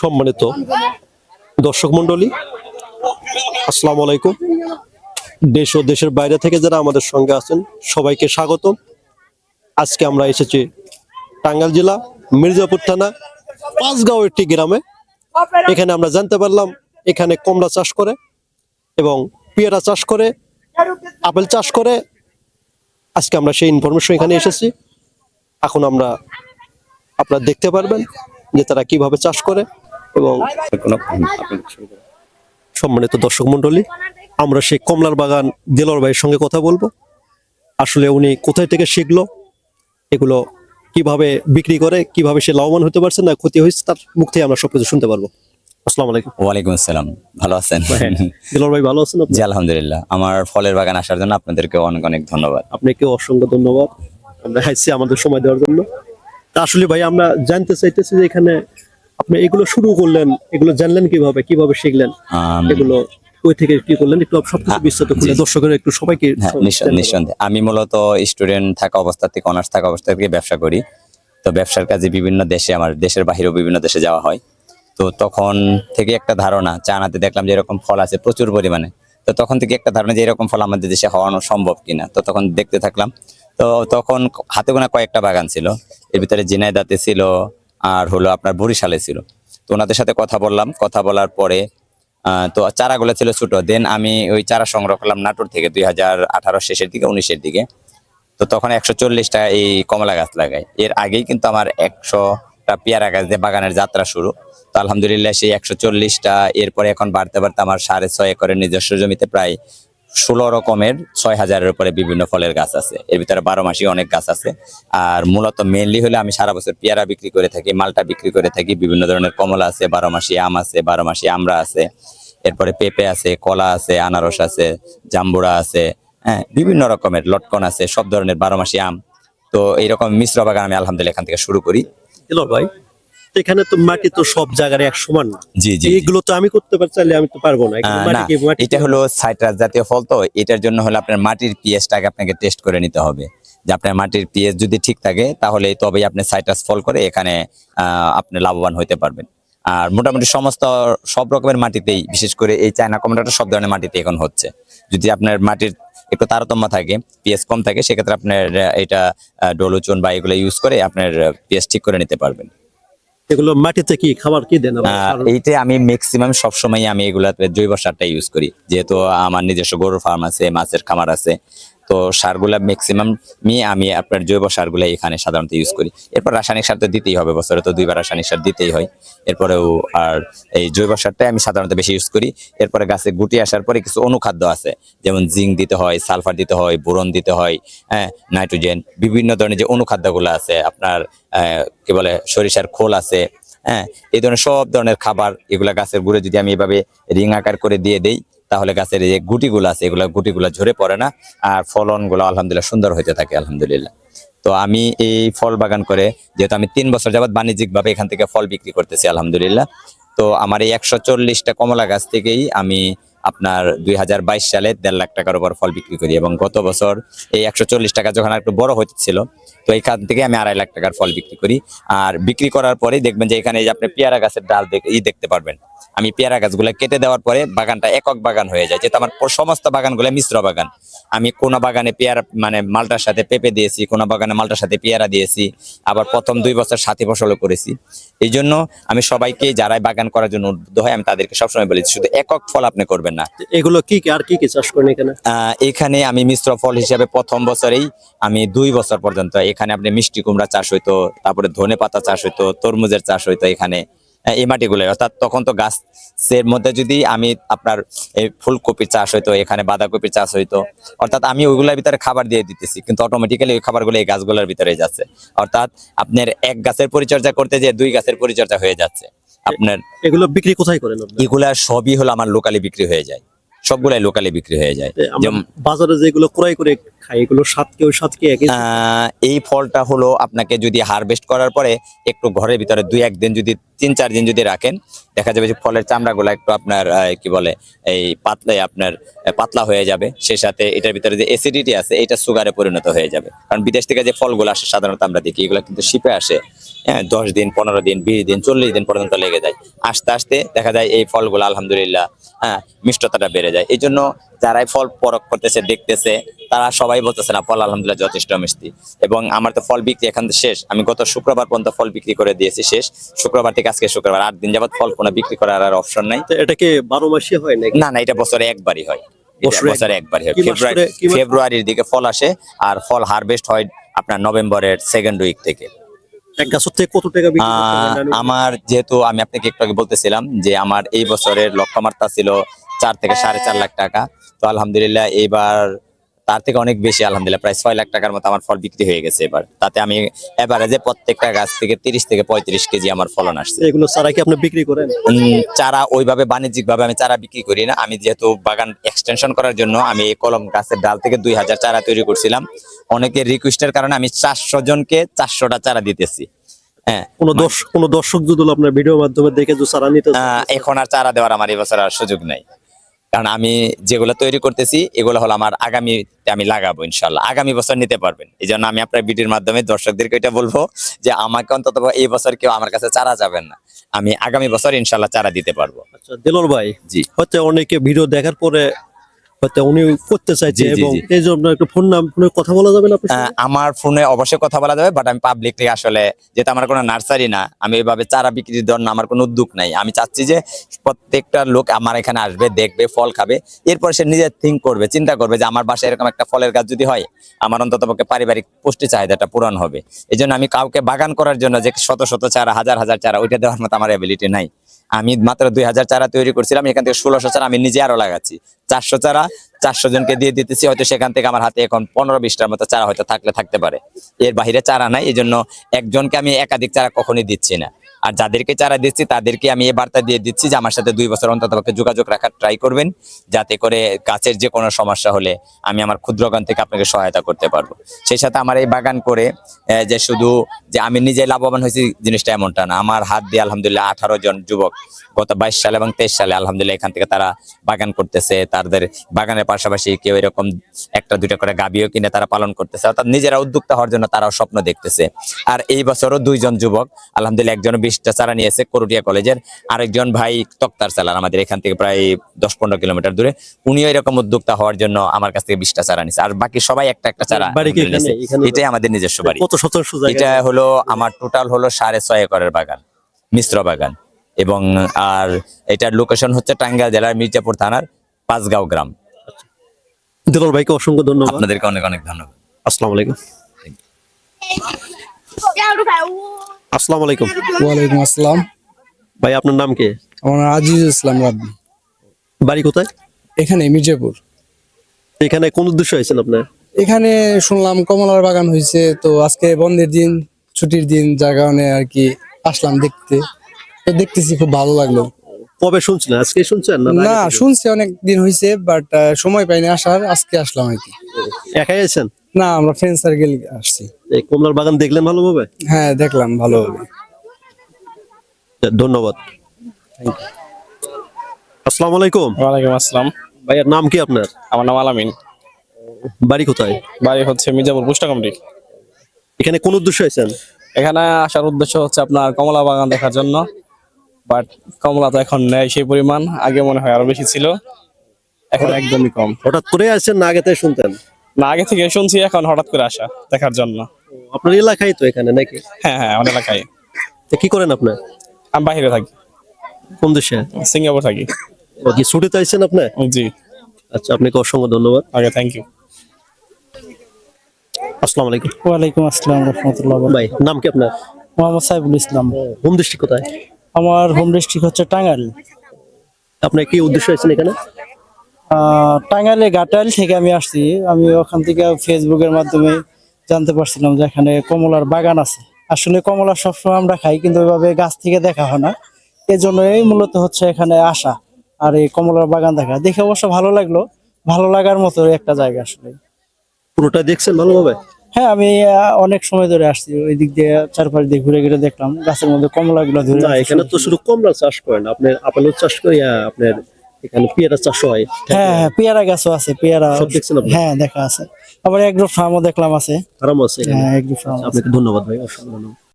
সম্মানিত দর্শক মন্ডলী, আসসালামু আলাইকুম। দেশ ও দেশের বাইরে থেকে যারা আমাদের সঙ্গে আছেন সবাইকে স্বাগতম। আজকে আমরা এসেছি টাঙ্গাইল জেলা মির্জাপুর থানা পাঁচগাঁও একটি গ্রামে। এখানে আমরা জানতে পারলাম এখানে কমলা চাষ করে এবং পেয়ারা চাষ করে, আপেল চাষ করে। আজকে আমরা সেই ইনফরমেশন এখানে এসেছি। এখন আপনারা দেখতে পারবেন যে তারা কিভাবে চাষ করে। এবং সম্মানিত দর্শক মন্ডলী, আমরা সেই কমলার বাগান দেলোয়ার ভাইয়ের সঙ্গে কথা বলবো। আসলে উনি কোথায় থেকে শিখলো, এগুলো কিভাবে বিক্রি করে, কিভাবে সে লাভবান হতে পারছে না ক্ষতি হয়েছে, তার মুখ থেকে আমরা সবকিছু শুনতে পারবো। আসসালামু আলাইকুম। ওয়ালাইকুম আসসালাম। ভালো আছেন? দেলোয়ার ভাই ভালো আছেন? জি আলহামদুলিল্লাহ। আমার ফলের বাগান আসার জন্য আপনাদেরকে অনেক অনেক ধন্যবাদ। আপনাকে অসংখ্য ধন্যবাদ আমরা আইছি আমাদের সময় দেওয়ার জন্য। তা আসলে ভাই আমরা জানতে চাইতেছি যে এখানে আপনি এগুলো শুরু করলেন, এগুলো জানলেন কিভাবে, কিভাবে শিখলেন, এগুলো কই থেকে কি করলেন, একটু সবকিছু বিস্তারিত খুলে দর্শকের একটু সবাইকে। নিঃসন্দেহে আমি মূলত স্টুডেন্ট থাকা অবস্থা থেকে, অনার্স থাকা অবস্থা থেকে ব্যবসা করি। তো ব্যবসার কাজে বিভিন্ন দেশে, আমার দেশের বাহিরেও বিভিন্ন দেশে যাওয়া হয়। তো তখন থেকে একটা ধারণা, চায়নাতে দেখলাম যে এরকম ফল আছে প্রচুর পরিমাণে। তো তখন থেকে একটা ধারণা যে এরকম ফল আমাদের দেশে হওয়ানো সম্ভব কিনা। তো তখন দেখতে থাকলাম। তো তখন হাতে গোনা কয়েকটা বাগান ছিল, এর ভিতরে ঝিনাইদহে ছিল আর হলো আপনার বরিশালে ছিল। তো ওনাদের সাথে কথা বললাম, কথা বলার পরে তো চারাগুলো ছিল ছোট। দেন আমি ওই চারা সংগ্রহ করলাম নাটোর থেকে 2018 শেষের দিকে, 19-এর দিকে। তো তখন 140টা এই কমলা গাছ লাগাই। এর আগেই কিন্তু আমার 100টা পেয়ারা গাছ দিয়ে বাগানের যাত্রা শুরু। তো আলহামদুলিল্লাহ সেই 140টা এরপরে এখন বাড়তে বাড়তে আমার 6.5 একরের নিজস্ব জমিতে প্রায় 16 রকমের 6000-এর উপরে বিভিন্ন ফলের গাছ আছে। এর ভিতরে 12 মাসই অনেক গাছ আছে। আর মূলত মেনলি হলে আমি সারা বছর পেয়ারা বিক্রি করে থাকি, মালটা বিক্রি করে থাকি। বিভিন্ন ধরনের কমলা আছে, 12 মাসি আম আছে, 12 মাসি আমড়া আছে, এরপরে পেঁপে আছে, কলা আছে, আনারস আছে, জাম্বুরা আছে, হ্যাঁ বিভিন্ন রকমের লটকন আছে, সব ধরনের 12 মাসি আম। তো এইরকম মিশ্র বাগান আমি আলহামদুলিল্লাহ এখান থেকে শুরু করি। দেলোয়ার ভাই, এখানে তো মাটি তো সব জায়গায় এক সমান না। জি জি, এগুলো তো আমি করতে পারছি, আমি তো পারবো না। এটা হলো সাইট্রাস জাতীয় ফল। তো এটার জন্য হলো আপনার মাটির পিএইচটাকে আপনাকে টেস্ট করে নিতে হবে। যে আপনার মাটির পিএইচ যদি ঠিক থাকে তাহলে তবেই আপনি সাইট্রাস ফল করে এখানে আপনি লাভবান হতে পারবেন। আর মোটামুটি সব রকমের মাটিতেই, বিশেষ করে এই চায়না কমলাটা সব ধরনের মাটিতে এখন হচ্ছে। যদি আপনার মাটির একটু তারতম্য থাকে, পিএইচ কম থাকে, সেক্ষেত্রে আপনার এটা ডলোচুন বা এগুলো ইউজ করে আপনার পিএইচ ঠিক করে নিতে পারবেন। এগুলো মাটিতে কি খাবার কি দেন? এইটা আমি ম্যাক্সিমাম সবসময় আমি এগুলাতে জৈব সারটা ইউজ করি, যেহেতু আমার নিজস্ব গরুর ফার্ম আছে, মাছের খামার আছে। তো সারগুলা ম্যাক্সিমাম আমি আপনার জৈব সারগুলা এখানে সাধারণত ইউজ করি। এরপর রাসায়নিক সার তো দিতেই হবে, বছরে তো 2বার রাসায়নিক সার দিতেই হয়। এরপরেও আর এই জৈব সারটাই আমি সাধারণত বেশি ইউজ করি। এরপরে গাছে গুটি আসার পরে কিছু অনুখাদ্য আছে, যেমন জিঙ্ক দিতে হয়, সালফার দিতে হয়, বোরন দিতে হয়, হ্যাঁ নাইট্রোজেন, বিভিন্ন ধরনের যে অনুখাদ্যগুলো আছে আপনার কি বলে সরিষার খোল আছে, হ্যাঁ এই ধরনের সব ধরনের খাবার এগুলা গাছের গুঁড়ে যদি আমি এভাবে রিং আকার করে দিয়ে দেই, তাহলে গাছের যে গুটিগুলো আছে গুটিগুলো ঝরে পড়ে না, আর ফলনগুলো আলহামদুলিল্লাহ সুন্দর হতে থাকে আলহামদুলিল্লাহ। তো আমি এই ফল বাগান করে, যেহেতু আমি 3 বছর যাবত বাণিজ্যিকভাবে এখান থেকে ফল বিক্রি করতেছি আলহামদুলিল্লাহ। তো আমার এই 140টা কমলা গাছ থেকেই আমি আপনার 2022 সালে 1.5 লাখ টাকার উপর ফল বিক্রি করি। এবং গত বছর এই 140 টাকা যখন একটু বড় হচ্ছিল, তো এইখান থেকে আমি 2.5 লাখ টাকার ফল বিক্রি করি। আর বিক্রি করার পরেই দেখবেন যে এখানে আপনি পেয়ারা গাছের ডাল দেখতে পারবেন। আমি পেয়ারা গাছগুলো কেটে দেওয়ার পরে বাগানটা একক বাগান হয়ে যায়, যেহেতু আমার সমস্ত বাগানগুলো মিশ্র বাগান। আমি কোনো বাগানে পেয়ারা মানে মালটার সাথে পেঁপে দিয়েছি, কোনো বাগানে মালটার সাথে পেয়ারা দিয়েছি, আবার প্রথম 2 বছর সাথী ফসলও করেছি। এই জন্য আমি সবাইকে যারাই বাগান করার জন্য উদ্বুদ্ধ হয়, আমি তাদেরকে সবসময় বলি শুধু একক ফল আপনি করবেন না। এগুলো কি আর কি কি চাষ করেন এখানে? এখানে আমি মিশ্র ফল হিসেবে প্রথম বছরেই আমি 2 বছর পর্যন্ত এখানে আপনি মিষ্টি কুমড়া চাষ হইতো, তারপরে ধনে পাতা চাষ হইতো, তরমুজের চাষ হইতো এখানে এই মাটিগুলো। অর্থাৎ তখন তো গাছের মধ্যে যদি আমি আপনার এই ফুলকপি চাষ হইতো, এখানে বাঁধাকপি চাষ হইতো। অর্থাৎ আমি ওইগুলোর ভিতরে খাবার দিয়ে দিতেছি, কিন্তু অটোমেটিক্যালি ওই খাবারগুলো এই গাছগুলোর ভিতরে যাচ্ছে। অর্থাৎ আপনার এক গাছের পরিচর্যা করতে যে 2 গাছের পরিচর্যা হয়ে যাচ্ছে আপনার। এগুলো বিক্রি কোথায় করেন? এগুলা সবই হলো আমার লোকালি বিক্রি হয়ে যায়, সবগুলাই লোকালি বিক্রি হয়ে যায়। বাজারে যেগুলো ক্রয় করে খাই, এগুলো স্বাদ কি ওই স্বাদ কি একই? এই ফলটা হলো আপনাকে যদি হারভেস্ট করার পরে একটু ঘরের ভিতরে 2-1 দিন যদি 3-4 দিন যদি রাখেন, দেখা যাবে যে ফলের চামড়াগুলো একটু আপনার কি বলে এই পাতলা আপনার পাতলা হয়ে যাবে। সেই সাথে এটার ভিতরে যে অ্যাসিডিটি আছে এটা সুগারে পরিণত হয়ে যাবে। কারণ বিদেশ থেকে যে ফলগুলো আসে সাধারণত আমরা দেখি এগুলো কিন্তু শিপে আসে, হ্যাঁ, 10 দিন, 15 দিন, 20 দিন, 40 দিন পর্যন্ত লেগে যায়। আস্তে আস্তে দেখা যায় এই ফলগুলো আলহামদুলিল্লাহ, হ্যাঁ, মিষ্টতাটা বেড়ে যায়। এই জন্য যারাই ফল পরখ করতেছে, দেখতেছে, তারা সবাই বলতেছে না ফল আলহামদুলিল্লাহ যথেষ্ট মিষ্টি। এবং আমার তো ফল বিক্রি এখন তো শেষ, আমি গত শুক্রবার পর্যন্ত ফল বিক্রি করে দিয়েছি শেষ। শুক্রবার থেকে আজকে শুক্রবার, 8 দিন যাবত ফল কোনো বিক্রি করার আর অপশন নাই। তো এটা কি 12 মাসই হয় নাকি? না না, এটা বছরে একবারই হয়। এটা বছরে বছরে একবারই হয়। কি মাস করে- কি মাস- ফেব্রুয়ারির দিকে ফল আসে আর ফল হারভেস্ট হয় আপনার নভেম্বরের সেকেন্ড উইক থেকে। এক গাছ থেকে কত টাকা বিক্রি করতে পারেন? আমার যেহেতু আমি আপনাকে একটু আগে বলতেছিলাম যে আমার এই বছরের লক্ষ্যমাত্রা ছিল 4 থেকে 4.5 লাখ টাকা। তো আলহামদুলিল্লাহ এইবার তার থেকে অনেক বেশি, আলহামদুলিল্লাহ প্রায় 6 লাখ টাকার মতো আমার ফল বিক্রি হয়ে গেছে এবার। তাতে আমি এভারেজে প্রত্যেকটা গাছ থেকে 30 থেকে 35 কেজি আমার ফলন আসছে। এগুলো চারা কি আপনি বিক্রি করেন? চারা ওইভাবে বাণিজ্যিক ভাবে আমি চারা বিক্রি করি না। আমি যেহেতু বাগান এক্সটেনশন করার জন্য আমি এই কলম গাছের ডাল থেকে 2000 চারা তৈরি করছিলাম। অনেকের রিকোয়েস্টের কারণে আমি 400 জনকে 400টা চারা দিতেছি। হ্যাঁ, কোন দর্শক যদি আপনার ভিডিওর মাধ্যমে দেখে যে চারা নিতে চায়, এখন আর চারা দেওয়ার আমার এবছর আর সুযোগ নাই। কারণ আমি যেগুলো তৈরি করতেছি এগুলো হলো আমার আগামীতে আমি লাগাবো ইনশাল্লাহ, আগামী বছর নিতে পারবেন। এই জন্য আমি আপনার ভিডিওর মাধ্যমে দর্শকদেরকে এটা বলবো যে আমাকে অন্তত এই বছর কেউ আমার কাছে চারা যাবেন না, আমি আগামী বছর ইনশাল্লাহ চারা দিতে পারবো। আচ্ছা দেলোয়ার ভাই, জি। হয়তো অনেকে ভিডিও দেখার পরে হয়তো উনি করতে চাইছে, জি, জি, এবং জি। এই জন্য একটু ফোনে কথা বলা যাবে না আপনার সঙ্গে? আমার ফোনে অবশ্যই কথা বলা যাবে, বাট আমি পাবলিক থেকে আসলে, যেহেতু আমার কোনো নার্সারি না, আমি এভাবে চারা বিক্রির জন্য আমার কোনো উদ্যোগ নাই। আমি চাচ্ছি যে প্রত্যেকটা লোক আমার এখানে আসবে, দেখবে, ফল খাবে, এরপর সে নিজে থিঙ্ক করবে, চিন্তা করবে যে আমার বাসায় এরকম একটা ফলের গাছ যদি হয়, আমার অন্ততপক্ষে পারিবারিক পুষ্টি চাহিদাটা পূরণ হবে। এই জন্য আমি কাউকে বাগান করার জন্য যে শত শত চারা, হাজার হাজার চারা, ওইটা দেওয়ার মতো আমার অ্যাবিলিটি নাই। আমি মাত্র 2000 চারা তৈরি করছিলাম, এখান থেকে 1600 চারা আমি নিজে আরো লাগাচ্ছি। 400 চারা 400 জনকে দিয়ে দিতেছি। হয়তো সেখান থেকে আমার হাতে এখন 15-20টার মতো চারা হয়তো থাকতে পারে, এর বাইরে চারা নাই। এই জন্য একজনকে আমি একাধিক চারা কখনোই দিচ্ছি না। আর যাদেরকে চারা দিচ্ছি তাদেরকে আমি এই বার্তা দিয়ে দিচ্ছি যে আমার সাথে 2 বছর অন্ততপক্ষে যোগাযোগ রাখার ট্রাই করবেন, যাতে করে গাছের যে কোনো সমস্যা হলে আমি আমার ক্ষুদ্রগান থেকে আপনাকে সহায়তা করতে পারবো। সেই সাথে আমার এই বাগান করে যে শুধু যে আমি নিজে লাভবান হয়েছি জিনিসটা এমনটা না। আমার হাত দিয়ে আলহামদুলিল্লাহ 18 জন যুবক গত 22 সালে এবং 23 সালে আলহামদুলিল্লাহ এখান থেকে তারা বাগান করতেছে। তাদের বাগানের পাশাপাশি কেউ এরকম 1-2টা করে গাভীও কিনে তারা পালন করতেছে, অর্থাৎ নিজেরা উদ্যোক্তা হওয়ার জন্য তারাও স্বপ্ন দেখতেছে। আর এই বছরও 2 জন যুবক আলহামদুলিল্লাহ, একজন 20টা চারা নিয়েছে করুটিয়া কলেজের, আরেকজন ভাই তক্তার চালার আমাদের এখান থেকে প্রায় 10-15 কিলোমিটার দূরে, উনিও এরকম উদ্যোক্তা হওয়ার জন্য আমার কাছ থেকে 20টা চারা নিয়েছে। আর বাকি সবাই একটা চারা বাড়ি কি নিয়েছে। এখানে? এটাই আমাদের নিজস্ব বাড়ি। কত শতাংশ জায়গা? এটা হলো আমার টোটাল হলো 6.5 একরের বাগান, মিশ্র বাগান। এবং আর এটার লোকেশন হচ্ছে টাঙ্গাইল জেলার মির্জাপুর থানার পাঁচগাঁও গ্রাম। দেলোয়ার ভাইকে অসংখ্য ধন্যবাদ। আপনাদেরকে অনেক অনেক ধন্যবাদ। আসসালামু আলাইকুম। আসসালামু আলাইকুম। ওয়ালাইকুম আসসালাম। ভাই আপনার নাম কি? আমার নাম আজিজুল ইসলাম রাব্বি। বাড়ি কোথায়? এখানে মির্জাপুর। এখানে কোন উদ্দেশ্যে আছেন আপনি? এখানে শুনলাম কমলার বাগান হয়েছে, তো আজকে বন্ধের দিন, ছুটির দিন, যার কারণে আর কি আসলাম দেখতে। তো দেখতেছি, খুব ভালো লাগলো। কবে শুনছেন? আজকে শুনছেন না? না, শুনছি অনেক দিন হয়েছে, বাট সময় পাইনি আসার, আজকে আসলাম আর কি। একাই আছেন? না, আমরা ফ্রেন্ড সার্কেল আসছি। এই কমলার বাগান দেখলেন ভালোভাবে? হ্যাঁ, দেখলাম ভালোভাবে। ধন্যবাদ। আসসালামু আলাইকুম। ওয়ালাইকুম আসসালাম। ভাইয়ের নাম কি আপনার? আমার নাম আলামিন। বাড়ি কোথায়? বাড়ি হচ্ছে মির্জাপুর পোস্টা কমিটি। এখানে কোন উদ্দেশ্যে আছেন? এখানে আসার উদ্দেশ্য হচ্ছে আপনার কমলা বাগান দেখার জন্য, বাট কমলা তো এখন নেই সেই পরিমাণ, আগে মনে হয় আরো বেশি ছিল, এখন একদমই কম। হঠাৎ করে আসছেন না আগে থেকে শুনতেন? না, আগে থেকে শুনছি, এখন হঠাৎ করে আসা দেখার জন্য। আপনার এলাকায় তো এখানে নাকি? হ্যাঁ হ্যাঁ, আমার এলাকায়। তো কি করেন আপনার? আমি বাইরে থাকি, কোন দেশে? সিঙ্গাপুর থাকি। ও, কি ছুটিতে আইছেন আপনি? জি। আচ্ছা, আপনাকে অসংখ্য ধন্যবাদ। ওকে, থ্যাংক ইউ। আসসালামু আলাইকুম। ওয়ালাইকুম আসসালাম রহমতুল্লাহ। ভাই নাম কি আপনার? মোহাম্মদ সাইফুল ইসলাম। হোম ডিস্ট্রিক্ট কোথায়? আমার হোম ডিস্ট্রিক্ট হচ্ছে টাঙ্গাইল। আপনার কি উদ্দেশ্য আছেন এখানে? টাঙ্গাইলে ঘাটাইল থেকে আমি আসছি। আমি ওখান থেকে ফেসবুকের মাধ্যমে জানতে পারছিলাম যে এখানে কমলার বাগান আছে। আসলে কমলা সবসময় আমরা খাই, কিন্তু ওইভাবে গাছ থেকে দেখা হয় না, এজন্যই মূলত হচ্ছে এখানে আসা আর এই কমলার বাগান দেখে অবশ্য ভালো লাগলো। ভালো লাগার মতো একটা জায়গা আসলে। পুরোটা দেখছেন ভালোভাবে? হ্যাঁ, আমি অনেক সময় ধরে আসছি, ওই দিক দিয়ে চারপাশ দিয়ে ঘুরে ঘুরে দেখলাম গাছের মধ্যে কমলা গুলা ধরে না, আছে। এখানে তো শুধু কমলা চাষ করেন, আপনার আপেল চাষ করি, আপনার এখানে পেয়ারা চাষ হয়। হ্যাঁ হ্যাঁ, পেয়ারা গাছও আছে, পেয়ারা। সব দেখছেন আপনি? হ্যাঁ, দেখা আছে। আবার এগ্রো ফার্মও দেখলাম আছে। আরাম আছে এখানে। হ্যাঁ, এগ্রো ফার্ম। আপনাকে ধন্যবাদ ভাই, অসংখ্য ধন্যবাদ।